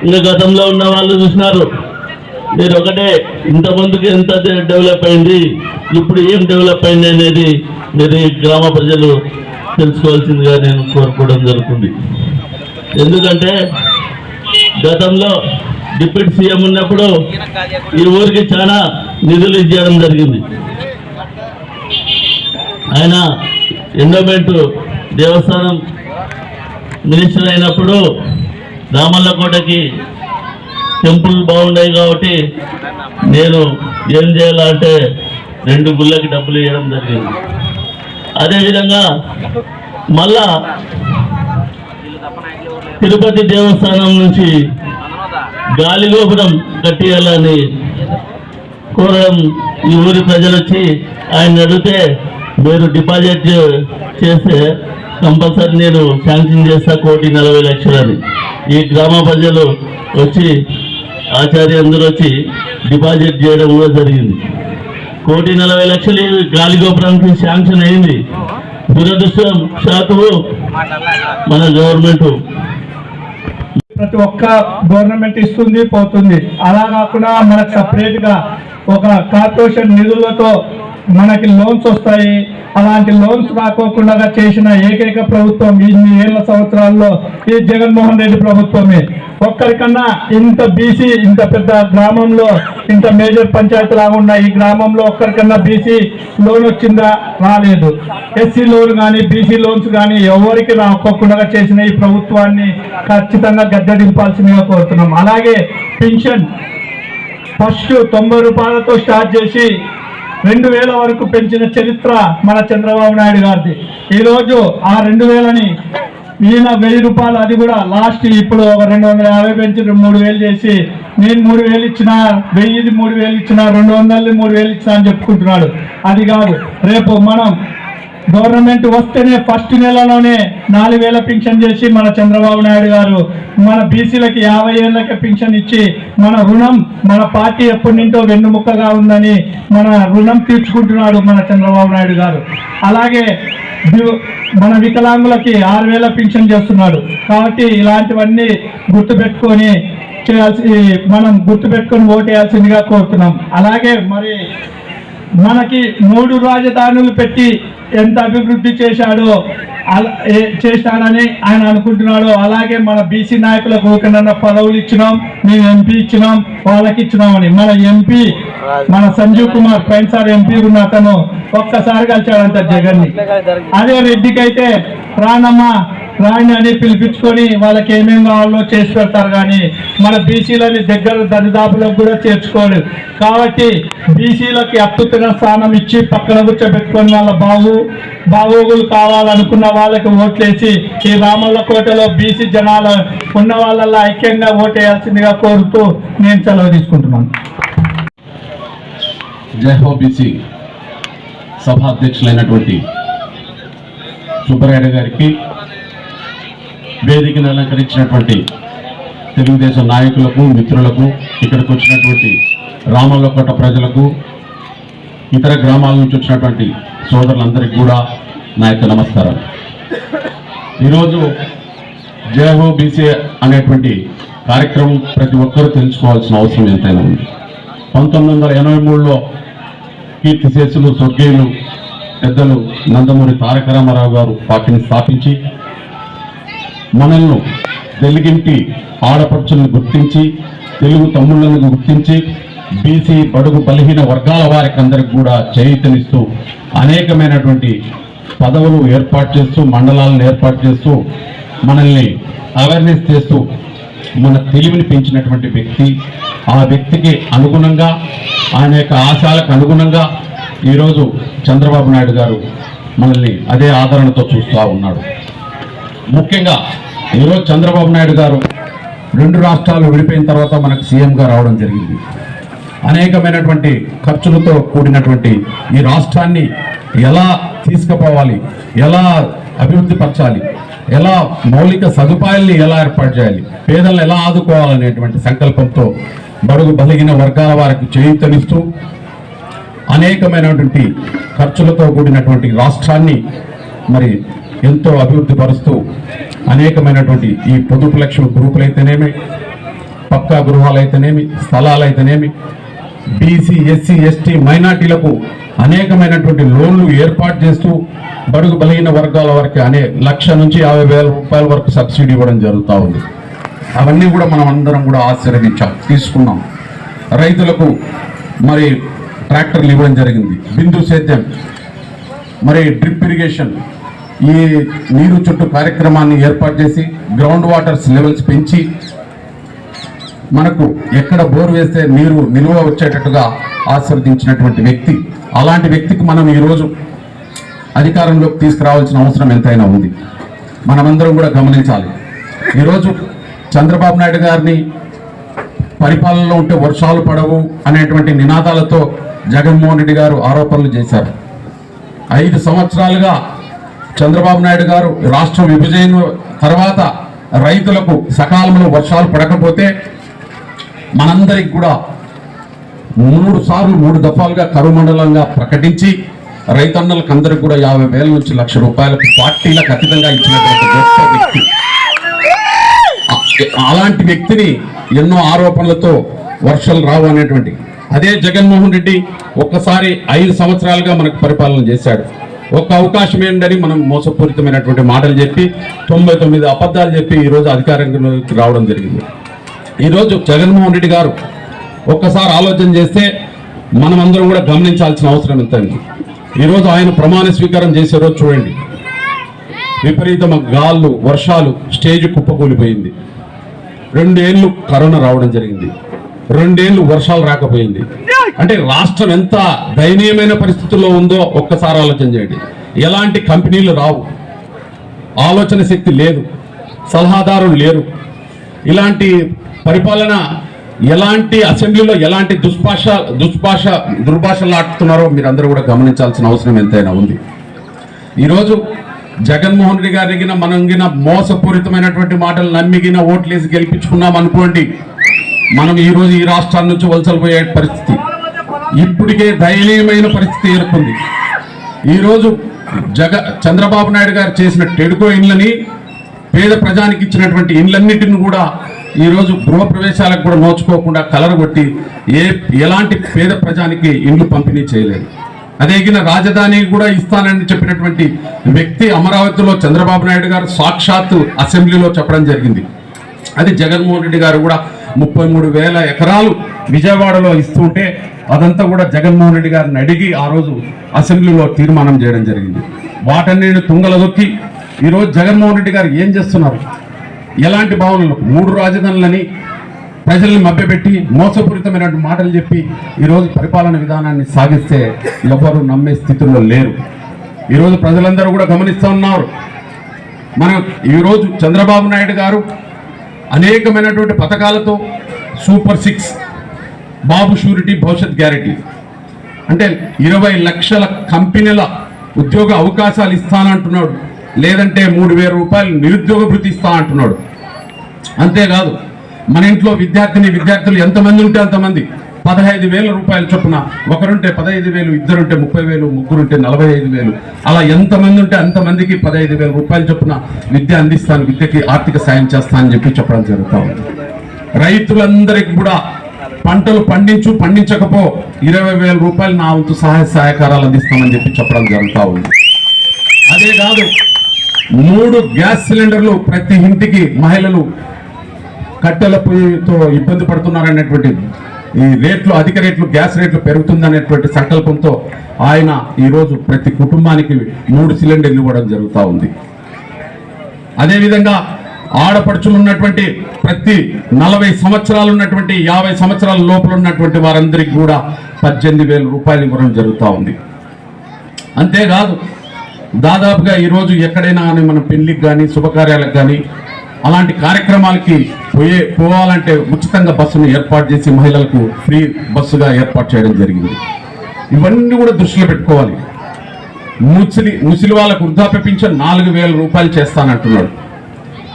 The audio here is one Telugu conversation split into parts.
ఇంకా గతంలో ఉన్న వాళ్ళు చూసినారు, మీరు ఒకటే ఇంతమందికి ఎంత డెవలప్ అయింది, ఇప్పుడు ఏం డెవలప్ అయింది అనేది మీరు గ్రామ ప్రజలు తెలుసుకోవాల్సిందిగా నేను కోరుకోవడం జరుగుతుంది. ఎందుకంటే గతంలో డిప్యూటీ సీఎం ఉన్నప్పుడు ఈ ఊరికి చాలా నిధులు ఇచ్చేయడం జరిగింది. ఆయన ఎండోమెంట్ దేవస్థానం మినిస్టర్ అయినప్పుడు రామల్లకోటకి టెంపుల్ బాగున్నాయి కాబట్టి నేను ఏం చేయాలంటే 2 గుళ్ళకి డబ్బులు ఇవ్వడం జరిగింది. అదేవిధంగా మళ్ళా తిరుపతి దేవస్థానం నుంచి గాలి గోపురం కట్టియాలని కోరడం ఈ ఊరి ప్రజలు వచ్చి ఆయన అడిగితే మీరు డిపాజిట్ చేస్తే కంపల్సరీ నేను శాంక్షన్ చేస్తా 1,40,00,000 అని. ఈ గ్రామ ప్రజలు వచ్చి ఆచార్య అందరూ వచ్చి డిపాజిట్ చేయడం కూడా జరిగింది. 1,40,00,000 గాలి గోపురానికి శాంక్షన్ అయింది. దురదృష్టవశాత్తు మన గవర్నమెంట్ ప్రతి ఒక్క గవర్నమెంట్ ఇస్తుంది పోతుంది. అలా కాకుండా మనకు సపరేట్ గా ఒక కార్పొరేషన్ నిధులతో మనకి లోన్స్ వస్తాయి. అలాంటి లోన్స్ రాకోకుండా చేసిన ఏకైక ప్రభుత్వం ఇన్ని ఏళ్ల సంవత్సరాల్లో ఈ జగన్మోహన్ రెడ్డి ప్రభుత్వమే. ఒక్కరికన్నా ఇంత బీసీ ఇంత పెద్ద గ్రామంలో ఇంత మేజర్ పంచాయతీ లాగా ఉన్న ఈ గ్రామంలో ఒక్కరికన్నా బీసీ లోన్ వచ్చిందా? రాలేదు. ఎస్సీ లోన్ కానీ బీసీ లోన్స్ కానీ ఎవరికి రాకోకుండా చేసిన ఈ ప్రభుత్వాన్ని ఖచ్చితంగా గద్దెదింపాల్సిందిగా కోరుతున్నాం. అలాగే పెన్షన్ ఫస్ట్ 90 రూపాయలతో స్టార్ట్ చేసి 2,000 వరకు పెంచిన చరిత్ర మన చంద్రబాబు నాయుడు గారిది. ఈరోజు ఆ 2,000ని ఈయన 1,000 రూపాయలు, అది కూడా లాస్ట్ ఇప్పుడు 250 పెంచి 3,000 చేసి నేను 3,000 ఇచ్చినా, 1,000 3,000 ఇచ్చినా, 200 3,000 ఇచ్చినా అని చెప్పుకుంటున్నాడు. అది కాదు, రేపు మనం గవర్నమెంట్ వస్తేనే ఫస్ట్ నెలలోనే 4,000 పింఛన్ చేసి మన చంద్రబాబు నాయుడు గారు మన బీసీలకి 50 ఏళ్ళకే పింఛన్ ఇచ్చి మన రుణం, మన పార్టీ ఎప్పటి నుంచో వెన్నుముక్కగా ఉందని మన రుణం తీర్చుకుంటున్నాడు మన చంద్రబాబు నాయుడు గారు. అలాగే మన వికలాంగులకి 6,000 పింఛన్ చేస్తున్నాడు. కాబట్టి ఇలాంటివన్నీ గుర్తుపెట్టుకొని మనం గుర్తుపెట్టుకొని ఓటేయాల్సిందిగా కోరుతున్నాం. అలాగే మరి మనకి 3 రాజధానులు పెట్టి ఎంత అభివృద్ధి చేశాడని ఆయన అనుకుంటున్నాడు. అలాగే మన బీసీ నాయకులకు ఒకనన్నా పదవులు ఇచ్చినాం, మేము ఎంపీ ఇచ్చినాం, వాళ్ళకి ఇచ్చినామని. మన ఎంపీ మన సంజీవ్ కుమార్ పోయినసారి ఎంపీ ఉన్న అతను ఒక్కసారి కలిచాడంట జగన్ని. అదే రెడ్డికి అయితే రానమ్మా రాణి అని పిలిపించుకొని వాళ్ళకి ఏమేమి కావాలో చేసి పెడతారు, కానీ మన బీసీలని దగ్గర దరిదాపులకు కూడా చేర్చుకోడు. కాబట్టి బీసీలకి అత్యుత్తమ స్థానం ఇచ్చి పక్కన కూర్చోబెట్టుకొని వాళ్ళ బాగోగులు కావాలనుకున్న వాళ్ళకి ఓట్లేసి ఈ రామల్లకోటలో బీసీ జనాలు ఉన్న వాళ్ళ ఐక్యంగా ఓటేయాల్సిందిగా కోరుతూ నేను సెలవు తీసుకుంటున్నాను. జై హో బీసీ సభ అధ్యక్షులైనటువంటి సుబ్బరాయుడు గారికి, వేదికను అలంకరించినటువంటి తెలుగుదేశం నాయకులకు, మిత్రులకు, ఇక్కడికి వచ్చినటువంటి రామల్లకోట ప్రజలకు, ఇతర గ్రామాల నుంచి వచ్చినటువంటి సోదరులందరికీ కూడా నా యొక్క నమస్కారం. ఈరోజు జై హో బీసీ అనేటువంటి కార్యక్రమం ప్రతి ఒక్కరూ తెలుసుకోవాల్సిన అవసరం ఎంతైనా ఉంది. 1983లో కీర్తిశేషులు స్వర్గీయులు పెద్దలు నందమూరి తారక రామారావు గారు పార్టీని స్థాపించి మనల్ని తెలుగింటి ఆడపడుచులను గుర్తించి, తెలుగు తమ్ముళ్లను గుర్తించి బీసీ బడుగు బలహీన వర్గాల వారికి అందరికి కూడా చేయూతనిస్తూ అనేకమైనటువంటి పదవులు ఏర్పాటు చేస్తూ, మండలాలను ఏర్పాటు చేస్తూ మనల్ని అవేర్నెస్ చేస్తూ మన తెలివిని పెంచినటువంటి వ్యక్తి. ఆ వ్యక్తికి అనుగుణంగా, ఆయన యొక్క ఆశయాలకు అనుగుణంగా ఈరోజు చంద్రబాబు నాయుడు గారు మనల్ని అదే ఆదరణతో చూస్తూ ఉన్నాడు. ముఖ్యంగా ఈరోజు చంద్రబాబు నాయుడు గారు 2 రాష్ట్రాలు విడిపోయిన తర్వాత మనకు సీఎంగా రావడం జరిగింది. అనేకమైనటువంటి ఖర్చులతో కూడినటువంటి ఈ రాష్ట్రాన్ని ఎలా తీసుకుపోవాలి, ఎలా అభివృద్ధి పరచాలి, ఎలా మౌలిక సదుపాయాల్ని ఎలా ఏర్పాటు చేయాలి, పేదలను ఎలా ఆదుకోవాలనేటువంటి సంకల్పంతో బడుగు బలిగిన వర్గాల వారికి చేయూతనిస్తూ అనేకమైనటువంటి ఖర్చులతో కూడినటువంటి రాష్ట్రాన్ని మరి ఎంతో అభివృద్ధి పరుస్తూ అనేకమైనటువంటి ఈ పొదుపు లక్ష్మి గ్రూపులైతేనేమి, పక్కా గృహాలైతేనేమి, స్థలాలైతేనేమి, బీసీ, ఎస్సీ, ఎస్టీ, మైనార్టీలకు అనేకమైనటువంటి లోన్లు ఏర్పాటు చేస్తూ బడుగు బలహీన వర్గాల వరకు ₹1,00,000 నుంచి ₹50,000 వరకు సబ్సిడీ ఇవ్వడం జరుగుతూ ఉంది. అవన్నీ కూడా మనం అందరం కూడా ఆశీర్వదించాం, తీసుకున్నాం. రైతులకు మరి ట్రాక్టర్లు ఇవ్వడం జరిగింది. బిందు సేద్యం, మరి డ్రిప్ ఇరిగేషన్, ఈ నీరు చుట్టూ కార్యక్రమాన్ని ఏర్పాటు చేసి గ్రౌండ్ వాటర్స్ లెవెల్స్ పెంచి మనకు ఎక్కడ బోర్ వేస్తే నీరు నిల్వ వచ్చేటట్టుగా ఆశీర్వదించినటువంటి వ్యక్తి. అలాంటి వ్యక్తికి మనం ఈరోజు అధికారంలోకి తీసుకురావాల్సిన అవసరం ఎంతైనా ఉంది. మనమందరం కూడా గమనించాలి. ఈరోజు చంద్రబాబు నాయుడు గారిని పరిపాలనలో ఉంటే వర్షాలు పడవు అనేటువంటి నినాదాలతో జగన్మోహన్ రెడ్డి గారు ఆరోపణలు చేశారు. 5 సంవత్సరాలుగా చంద్రబాబు నాయుడు గారు రాష్ట్రం విభజన తర్వాత రైతులకు సకాలంలో వర్షాలు పడకపోతే మనందరికి కూడా 3 దఫాలుగా కరువు మండలంగా ప్రకటించి రైతన్నలకు అందరికి కూడా 50,000 నుంచి ₹1,00,000 పార్టీలకు అతీతంగా ఇచ్చినటువంటి గొప్ప వ్యక్తి. అలాంటి వ్యక్తిని ఎన్నో ఆరోపణలతో వర్షాలు రావు అనేటువంటి అదే జగన్మోహన్ రెడ్డి ఒక్కసారి 5 సంవత్సరాలుగా మనకు పరిపాలన చేశాడు. ఒక్క అవకాశం ఏంటని మనం మోసపూరితమైనటువంటి మాటలు చెప్పి 99 అబద్ధాలు చెప్పి ఈరోజు అధికారంలోకి రావడం జరిగింది. ఈరోజు జగన్మోహన్ రెడ్డి గారు ఒక్కసారి ఆలోచన చేస్తే మనమందరం కూడా గమనించాల్సిన అవసరం ఎంత ఉంది. ఈరోజు ఆయన ప్రమాణ స్వీకారం చేసే రోజు చూడండి, విపరీతమ గాళ్ళు, వర్షాలు, స్టేజ్ కుప్పకూలిపోయింది. 2 ఏళ్ళు కరోనా రావడం జరిగింది. 2 ఏళ్ళు వర్షాలు రాకపోయింది. అంటే రాష్ట్రం ఎంత దయనీయమైన పరిస్థితుల్లో ఉందో ఒక్కసారి ఆలోచన చేయండి. ఎలాంటి కంపెనీలు రావు, ఆలోచన శక్తి లేదు, సలహాదారులు లేరు. ఇలాంటి పరిపాలన, ఎలాంటి అసెంబ్లీలో ఎలాంటి దుర్భాషలు ఆడుతున్నారో మీరందరూ కూడా గమనించాల్సిన అవసరం ఎంతైనా ఉంది. ఈరోజు జగన్మోహన్ రెడ్డి గారికి మనం మోసపూరితమైనటువంటి మాటలు నమ్మిగిన ఓట్లేసి గెలిపించుకున్నాం అనుకోండి, మనం ఈరోజు ఈ రాష్ట్రాల నుంచి వలసలు పోయే పరిస్థితి, ఇప్పటికే దయనీయమైన పరిస్థితి ఏర్పడింది. ఈరోజు చంద్రబాబు నాయుడు గారు చేసిన టెడ్కో ఇండ్లని, పేద ప్రజానికి ఇచ్చినటువంటి ఇండ్లన్నిటిని కూడా ఈరోజు గృహప్రవేశాలకు కూడా నోచుకోకుండా కలరగొట్టి ఎలాంటి పేద ప్రజానికి ఇండ్లు పంపిణీ చేయలేదు. అదేగిన రాజధాని కూడా ఇస్తానని చెప్పినటువంటి వ్యక్తి అమరావతిలో చంద్రబాబు నాయుడు గారు సాక్షాత్తు అసెంబ్లీలో చెప్పడం జరిగింది. అది జగన్మోహన్ రెడ్డి గారు కూడా 33,000 ఎకరాలు విజయవాడలో ఇస్తుంటే అదంతా కూడా జగన్మోహన్ రెడ్డి గారిని అడిగి ఆ రోజు అసెంబ్లీలో తీర్మానం చేయడం జరిగింది. వాటన్నిటిని తుంగలదొక్కి ఈరోజు జగన్మోహన్ రెడ్డి గారు ఏం చేస్తున్నారు? ఎలాంటి భావనలు? 3 రాజధానులని ప్రజల్ని మభ్యపెట్టి మోసపూరితమైన మాటలు చెప్పి ఈరోజు పరిపాలన విధానాన్ని సాగిస్తే ఎవరు నమ్మే స్థితిలో లేరు. ఈరోజు ప్రజలందరూ కూడా గమనిస్తూ ఉన్నారు. మనం ఈరోజు చంద్రబాబు నాయుడు గారు అనేకమైనటువంటి పథకాలతో సూపర్ 6, బాబు షూరిటీ, భవిష్యత్ గ్యారెంటీ అంటే 20 లక్షల కంపెనీల ఉద్యోగ అవకాశాలు ఇస్తానంటున్నాడు. లేదంటే ₹3,000 నిరుద్యోగ భృతి ఇస్తా అంటున్నాడు. అంతేకాదు మన ఇంట్లో విద్యార్థులు ఎంతమంది ఉంటే అంతమంది ₹15,000 చొప్పున, ఒకరుంటే 15,000, ఇద్దరుంటే 30,000, ముగ్గురుంటే 45,000, అలా ఎంతమంది ఉంటే అంతమందికి ₹15,000 చొప్పున విద్య అందిస్తాను, విద్యకి ఆర్థిక సాయం చేస్తా అని చెప్పడం జరుగుతూ ఉంది. రైతులందరికీ కూడా పంటలు పండించకపో ₹20,000 నా వంతు సహాయ సహకారాలు అందిస్తామని చెప్పడం జరుగుతూ ఉంది. అదే కాదు 3 గ్యాస్ సిలిండర్లు ప్రతి ఇంటికి మహిళలు కట్టెల పొయ్యితో ఇబ్బంది పడుతున్నారనేటువంటి ఈ రేట్లు, అధిక రేట్లు, గ్యాస్ రేట్లు పెరుగుతుందనేటువంటి సంకల్పంతో ఆయన ఈరోజు ప్రతి కుటుంబానికి 3 సిలిండర్లు ఇవ్వడం జరుగుతూ ఉంది. అదేవిధంగా ఆడపడుచులు ఉన్నటువంటి ప్రతి 40 సంవత్సరాలు ఉన్నటువంటి 50 సంవత్సరాల లోపల ఉన్నటువంటి వారందరికీ కూడా 18,000 రూపాయలు ఇవ్వడం జరుగుతూ ఉంది. అంతేకాదు దాదాపుగా ఈరోజు ఎక్కడైనా కానీ మన పెళ్లికి కానీ శుభకార్యాలకు కానీ అలాంటి కార్యక్రమాలకి పోవాలంటే ఉచితంగా బస్సును ఏర్పాటు చేసి మహిళలకు ఫ్రీ బస్సుగా ఏర్పాటు చేయడం జరిగింది. ఇవన్నీ కూడా దృష్టిలో పెట్టుకోవాలి. ముసలి వాళ్ళకు వృద్ధాప్య పింఛన్ 4,000 రూపాయలు చేస్తానంటున్నాడు.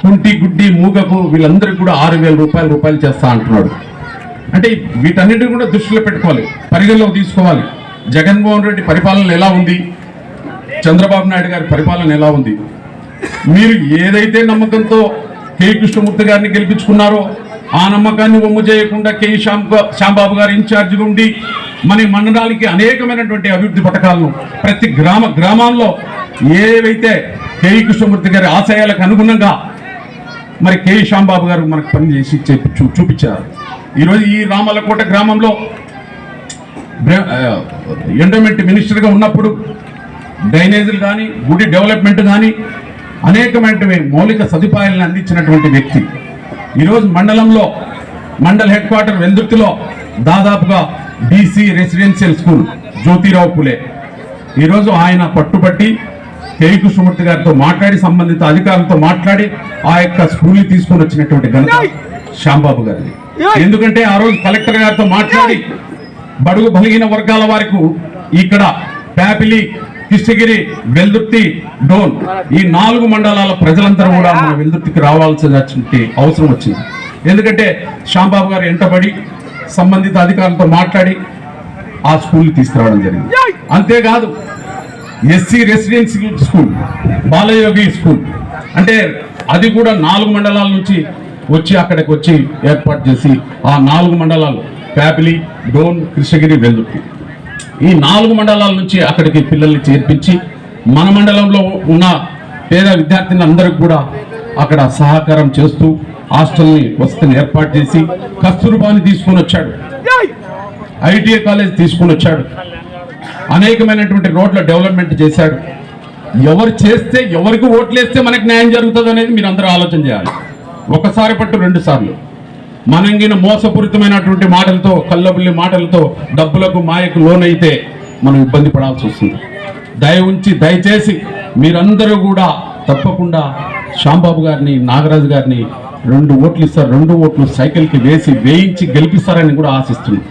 కుంటి గుడ్డి మూగకు వీళ్ళందరికీ కూడా 6,000 రూపాయలు చేస్తా అంటున్నాడు. అంటే వీటన్నిటిని కూడా దృష్టిలో పెట్టుకోవాలి, పరిగణలోకి తీసుకోవాలి. జగన్మోహన్ రెడ్డి పరిపాలన ఎలా ఉంది, చంద్రబాబు నాయుడు గారి పరిపాలన ఎలా ఉంది? మీరు ఏదైతే నమ్మకంతో కె కృష్ణమూర్తి గారిని గెలిపించుకున్నారో ఆ నమ్మకాన్ని వమ్ము చేయకుండా కె శ్యాంబాబు గారు ఇన్ఛార్జిగా ఉండి మన మండలానికి అనేకమైనటువంటి అభివృద్ధి పథకాలను ప్రతి గ్రామాల్లో ఏవైతే కె కృష్ణమూర్తి గారి ఆశయాలకు అనుగుణంగా మరి కె శ్యాంబాబు గారు మనకు పనిచేసి చూపించారు. ఈరోజు ఈ రామలకోట గ్రామంలో ఎండోమెంట్ మినిస్టర్గా ఉన్నప్పుడు డ్రైనేజీలు కానీ గుడి డెవలప్మెంట్ కానీ అనేకమైనటువంటి మౌలిక సదుపాయాలను అందించినటువంటి వ్యక్తి. ఈరోజు మండల్ హెడ్ క్వార్టర్ వెల్దుర్తిలో దాదాపుగా BC residential school Jyotirao Phule ఈరోజు ఆయన పట్టుబట్టి కె కృష్ణమూర్తి గారితో మాట్లాడి సంబంధిత అధికారులతో మాట్లాడి ఆ యొక్క స్కూల్ని తీసుకొని వచ్చినటువంటి ఘనత శ్యాంబాబు గారిది. ఎందుకంటే ఆ రోజు కలెక్టర్ గారితో మాట్లాడి బడుగు బలహీన వర్గాల వారికి ఇక్కడ ప్యాపిలి, కృష్ణగిరి, వెల్దుర్తి, డోన్ ఈ 4 మండలాల ప్రజలందరూ కూడా మన వెల్దుర్తికి రావాల్సిన అవసరం వచ్చింది. ఎందుకంటే శ్యాంబాబు గారు ఎంటబడి సంబంధిత అధికారులతో మాట్లాడి ఆ స్కూల్ని తీసుకురావడం జరిగింది. అంతేకాదు SC residential school, Balayogi school అంటే అది కూడా 4 మండలాల నుంచి అక్కడికి వచ్చి ఏర్పాటు చేసి ఆ 4 మండలాలు ప్యాపిలి, డోన్, కృష్ణగిరి, వెల్దుర్తి ఈ 4 మండలాల నుంచి అక్కడికి పిల్లల్ని చేర్పించి మన మండలంలో ఉన్న పేద విద్యార్థులందరికీ కూడా అక్కడ సహకారం చేస్తూ హాస్టల్ని వసతిని ఏర్పాటు చేసి కస్తూర్బాని తీసుకొని వచ్చాడు, ఐటీఐ కాలేజ్ తీసుకొని వచ్చాడు, అనేకమైనటువంటి రోడ్ల డెవలప్మెంట్ చేశాడు. ఎవరు చేస్తే ఎవరికి ఓట్లేస్తే మనకి న్యాయం జరుగుతుంది అనేది మీరు అందరూ ఆలోచన చేయాలి. ఒకసారి పట్టు 2 సార్లు మనంగిన మోసపూరితమైనటువంటి మాటలతో, కల్లబుల్లి మాటలతో డబ్బులకు మాయకు లోనైతే మనం ఇబ్బంది పడాల్సి వస్తుంది. దయచేసి మీరందరూ కూడా తప్పకుండా శ్యాంబాబు గారిని, నాగరాజు గారిని 2 ఓట్లు ఇస్తారు, 2 ఓట్లు సైకిల్కి వేయించి గెలిపిస్తారని కూడా ఆశిస్తున్నాం.